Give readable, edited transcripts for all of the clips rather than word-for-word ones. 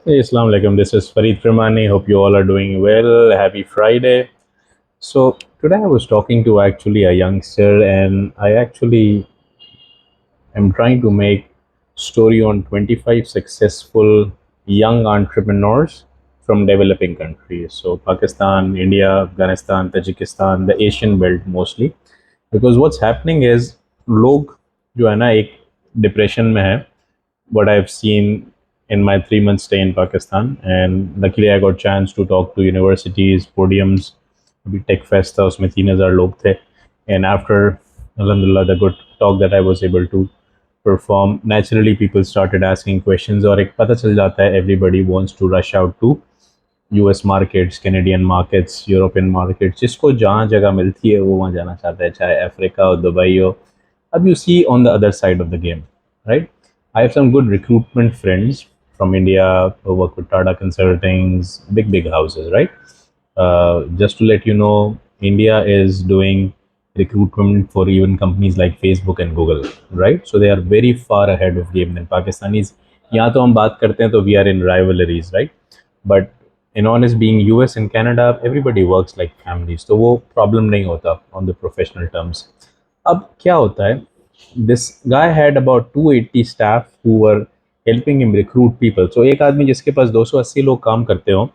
Hey, Assalamu alaikum. This is Farid Firmani. Hope you all are doing well. Happy Friday. So, today I was talking to actually a youngster, and I actually am trying to make story on 25 successful young entrepreneurs from developing countries. So, Pakistan, India, Afghanistan, Tajikistan, the Asian belt mostly. Because what's happening is लोग जो है ना एक depression में है what I've seen in my 3 month stay in Pakistan. And luckily, I got chance to talk to universities, podiums. अभी tech fest था उसमें 3,000 लोग थे. And after alhamdulillah the good talk that I was able to perform, naturally people started asking questions और एक पता चल जाता है everybody wants to rush out to US markets, Canadian markets, European markets. जिसको जहाँ जगह मिलती है वो वहाँ जाना चाहता है, चाहे अफ्रीका हो, दुबई हो. अब you see on the other side of the game, right? I have some good recruitment friends from India who work with Tata Consultings, big houses, right? Just to let you know, India is doing recruitment for even companies like Facebook and Google, right? So they are very far ahead of game than Pakistanis. यहाँ तो हम बात करते हैं तो we are in rivalries, right? But in honest, being US and Canada, everybody works like families, तो वो problem नहीं होता on the professional terms. अब क्या होता है, this guy had about 280 staff who were helping him recruit people. So एक आदमी जिसके पास 280 लोग काम करते हो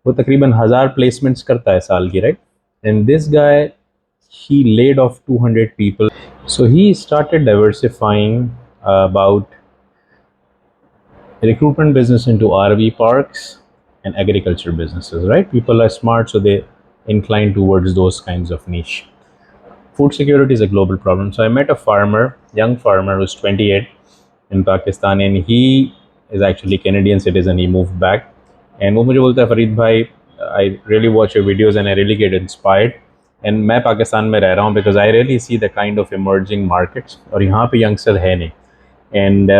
वो तकरीबन 1000 प्लेसमेंट्स करता है साल की, right? And this guy he laid off 200 people. So he started diversifying about recruitment business into RV parks and agriculture businesses, right? People are smart, so they incline towards those kinds of niche. Food security is a global problem. So I met a farmer, young farmer who's 28 in Pakistan, and he is actually Canadian citizen. He moved back, and वो मुझे बोलता है फरीद भाई, I really watch your videos and I really get inspired. And मैं पाकिस्तान में रह रहा हूँ because I really see the kind of emerging markets और यहाँ पे youngster है नहीं. And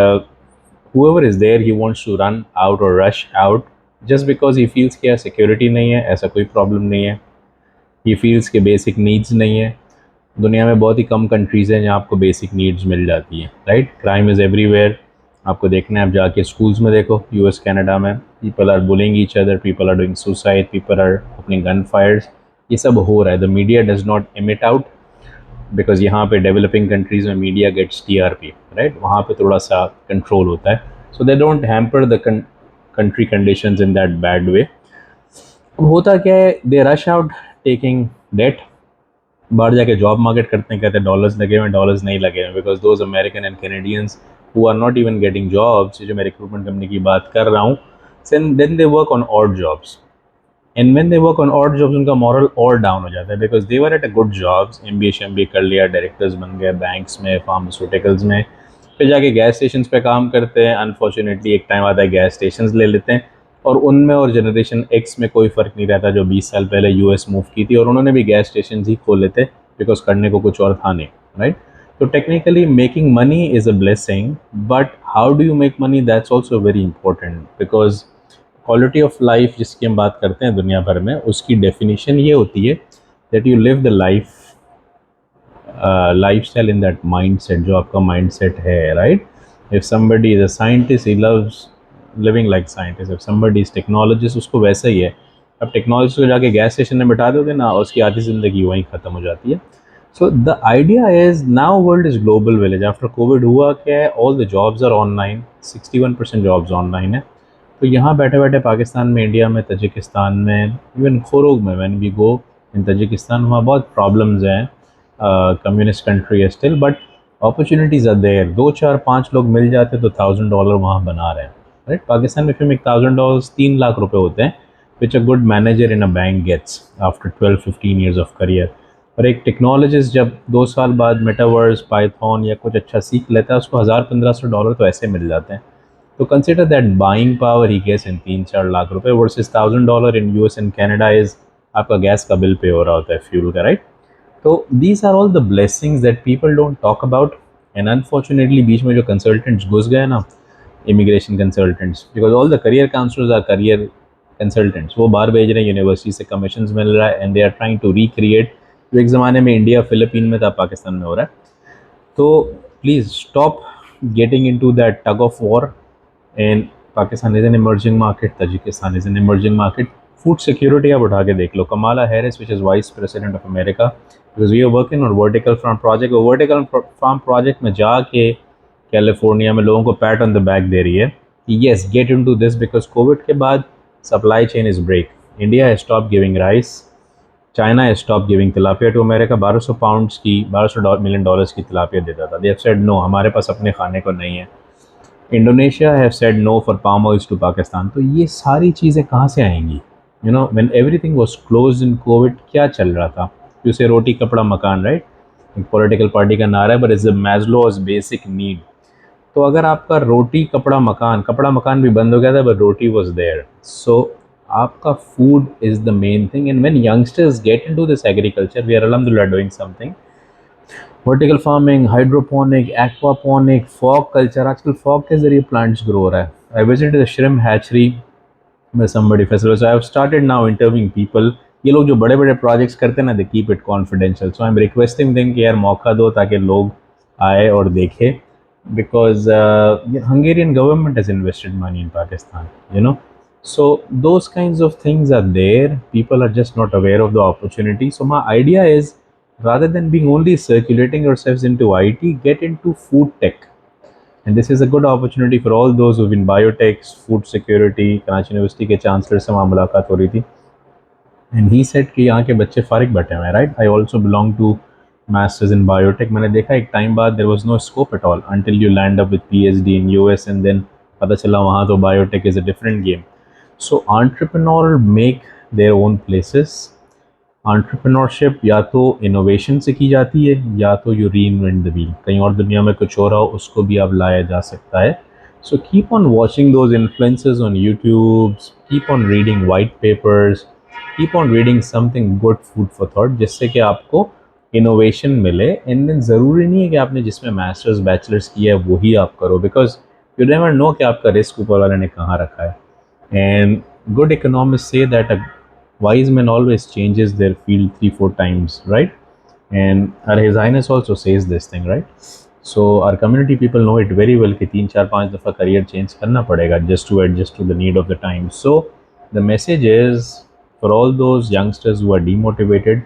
whoever is there, he wants to run out or rush out just because he feels कि यार security नहीं है, ऐसा कोई problem नहीं है. He feels कि basic needs नहीं है. दुनिया में बहुत ही कम कंट्रीज़ हैं जहाँ आपको बेसिक नीड्स मिल जाती हैं, राइट? Crime is everywhere. आपको देखना है, आप जाके स्कूल्स में देखो, यूएस कनाडा में people are bullying each other, people are doing suicide, people are opening gun fires. ये सब हो रहा है. The media does not emit out because यहाँ पे डेवलपिंग कंट्रीज़ में मीडिया गेट्स टीआरपी, राइट? वहाँ पे थोड़ा सा कंट्रोल होता है. So they don't hamper the country conditions in that bad way. होता क्या है, they rush out taking date, बाहर जाके जॉब मार्केट करते हैं, कहते हैं डॉलर्स लगे हुए, डॉलर्स नहीं लगे हुए because those Americans and Canadians who are not even getting jobs, जो मैं रिक्रूटमेंट कंपनी की बात कर रहा हूँ, then they work on odd jobs. And when they work on odd jobs उनका मॉरल और डाउन हो जाता है because they were at a good jobs, MBA कर लिया, डायरेक्टर्स बन गए बैंक्स में, फार्मास्यूटिकल्स में, फिर जाके गैस स्टेशन पे काम करते हैं. अनफॉर्चुनेटली एक टाइम आता है गैस स्टेशन ले लेते हैं और उनमें और जनरेशन एक्स में कोई फ़र्क नहीं रहता जो 20 साल पहले यूएस मूव की थी और उन्होंने भी गैस स्टेशन ही खोले थे बिकॉज करने को कुछ और था नहीं, राइट? तो technically making money is a blessing, but how do you make money, that's also very important because quality of life जिसकी हम बात करते हैं दुनिया भर में, उसकी डेफिनेशन ये होती है that you live the lifestyle in that mindset, जो आपका mindset है, right? If somebody is a scientist, he loves living like scientist. If somebody is technologist, उसको वैसा ही है. अब टेक्नोलॉजी को जाके गैस स्टेशन में बिठा दोगे ना, उसकी आधी ज़िंदगी वहीं ख़त्म हो जाती है. So the idea is now world is global village. After covid हुआ क्या है, all the jobs are online, 61% jobs online है. तो यहाँ बैठे बैठे पाकिस्तान में, इंडिया में, तजिकिस्तान में, इवन खोरोग में, when we go in Tajikistan, वहाँ बहुत प्रॉब्लम्स हैं. कम्युनिस्ट कंट्री है still, but opportunities are there. 2 4 5 लोग मिल जाते तो $1,000 वहाँ बना रहे हैं, राइट? पाकिस्तान में फिर $1,000 3 लाख होते हैं, which a good manager in a bank gets after 12 15 years of career. और एक टेक्नोलॉजिस्ट जब 2 साल बाद मेटावर्स, पाइथन या कुछ अच्छा सीख लेता है, उसको $1,000 1500 तो ऐसे मिल जाते हैं. तो consider that buying power he gets in 3 4 lakh versus $1,000 in US and Canada is आपका गैस का बिल पे हो रहा होता है, फ्यूल का, राइट? तो these are all the blessings that people don't talk about. And unfortunately बीच में जो कंसल्टेंट्स घुस गए ना, immigration consultants, because all the career counsellors are career consultants, वो बाहर भेज रहे हैं, यूनिवर्सिटी से कमीशंस मिल रहा है, and they are trying to recreate जो एक ज़माने में इंडिया फिलिपीन में था, पाकिस्तान में हो रहा है. तो please stop getting into that tug of war. And Pakistan is an emerging market, Tajikistan is an emerging market. Food security आप उठा के देख लो, Kamala Harris which is vice president of America, because we are working on vertical farm project, vertical farm project में जाके California में लोगों को पैट ऑन द बैक दे रही है कि yes get into this, because Covid के बाद supply chain is break, India has stop giving rice, China has stop giving tilapia to America. 1200 pounds की, 1200 मिलियन डॉलर्स की तिलापिया देता था, दे हैव सेड नो, हमारे पास अपने खाने को नहीं है। Indonesia have said no for palm oils to Pakistan. तो ये सारी चीज़ें कहाँ से आएंगी? You know when everything was closed in covid, क्या चल रहा था? जैसे रोटी कपड़ा मकान, राइट? एक पॉलिटिकल पार्टी का नारा है, but is a Maslow's basic need. तो अगर आपका रोटी कपड़ा मकान भी बंद हो गया था, but roti was there, so आपका food is the main thing. And when youngsters get into this agriculture, we are अल्हम्दुलिल्लाह doing something, vertical farming, hydroponic, aquaponic, fog culture, आजकल फॉग के जरिए प्लांट्स ग्रो हो रहा है। I visited the shrimp hatchery में somebody festival, so I have started now interviewing people। ये लोग जो बड़े बड़े प्रोजेक्ट्स करते हैं ना, they keep it confidential, so I am requesting them कि यार मौका दो ताकि लोग आए और देखें, because Hungarian government has invested money in Pakistan, you know, so those kinds of things are there, people are just not aware of the opportunity। So my idea is, rather than being only circulating yourselves into IT, get into food tech, and this is a good opportunity for all those who've been biotechs, food security। Karachi university के chancellor से वहाँ मुलाकात हो रही थी, and he said कि यहाँ के बच्चे फारिग बैठे हुए हैं, right? I also belong to masters in biotech. मैंने देखा एक टाइम बाद there was no scope at all until you land up with PhD in US, and then पता चला वहाँ तो biotech is a different game. So entrepreneur make their own places. Entrepreneurship या तो इनोवेशन से की जाती है, या तो यू री इन्वेंट द व्हील, कहीं और दुनिया में कुछ हो रहा हो उसको भी अब लाया जा सकता है। So keep on watching those influencers on YouTube, keep on reading white papers, keep on reading something good food for thought, जिससे कि आपको इनोवेशन मिले। एंड देन ज़रूरी नहीं है कि आपने जिसमें मास्टर्स बैचलर्स किया है वही आप करो, बिकॉज यू नेवर नो कि आपका रिस्क ऊपर वाले ने कहाँ रखा है। And good economists say that a wise man always changes their field 3-4 times, right? And His Highness also says this thing, right? So our community people know it very well कि 3-4-5 दफ़ा career change करना पड़ेगा just to adjust to the need of the time. So the message is for all those youngsters who are demotivated,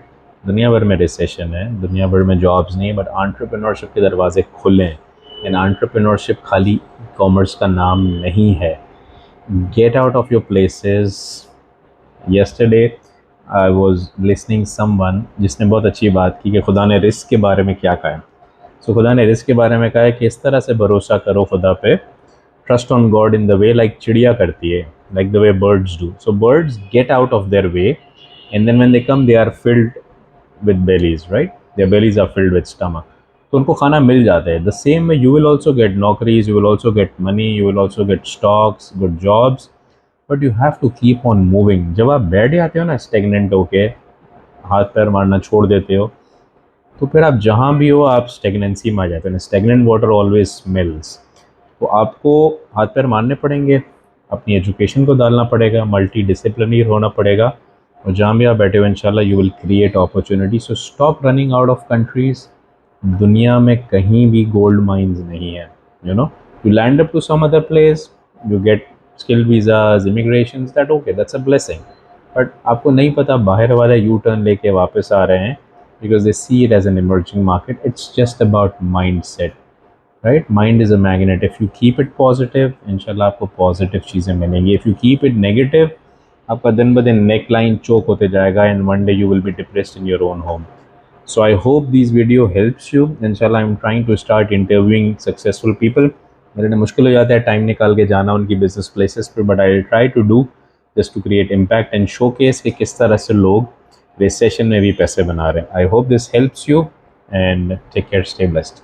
दुनिया भर में recession है, दुनिया भर में जॉब्स नहीं, बट एंटरप्रेन्योरशिप के दरवाजे खुले हैं। एंड एंटरप्रेन्योरशिप खाली कॉमर्स का नाम नहीं है। Get out of your places। Yesterday I was listening someone जिसने बहुत अच्छी बात की कि खुदा ने रिस्क के बारे में क्या कहा है। सो खुदा ने रिस्क के बारे में कहा है कि इस तरह से भरोसा करो खुदा पे, trust on God in the way like चिड़िया करती है, like the way birds do. So birds get out of their way, and then when they come they are filled with bellies, right? Their bellies are filled with stomach, तो उनको खाना मिल जाता है। The same way you will also get नौकरीज, you will also get money, you will also get stocks, good jobs, but you have to keep on moving. जब आप बैठ जाते हो ना स्टेगनेंट होके, हाथ पैर मारना छोड़ देते हो, तो फिर आप जहाँ भी हो आप स्टेगनेंसी में आ जाते हो। Stagnant water always smells. तो आपको हाथ पैर मारने पड़ेंगे, अपनी एजुकेशन को डालना पड़ेगा, मल्टी डिसिप्लिनरी होना पड़ेगा, और जहाँ भी आप बैठे हो इंशाल्लाह you will create opportunity. So stop running out of countries. दुनिया में कहीं भी गोल्ड माइंस नहीं है, you know. You land up to some other place, you get skill visas, immigration, that okay, that's a blessing, but आपको नहीं पता बाहर वाले यू टर्न लेके वापस आ रहे हैं because they see it as an emerging market। It's just about mindset, right? Mind is a magnet। if you keep it positive, inshallah आपको positive चीज़ें मिलेंगी। if you keep it negative, आपका दिन ब दिन नेक लाइन चोक होते जाएगा, and one day you will be depressed in your own home। So I hope this video helps you। inshallah I'm trying to start interviewing successful people। मेरे लिए मुश्किल हो जाता है टाइम निकाल के जाना उनकी बिजनेस प्लेसेस पर, but I will try to do just to create impact and showcase कि किस तरह से लोग रिसेशन में भी पैसे बना रहे हैं। I hope this helps you, and take care, stay blessed.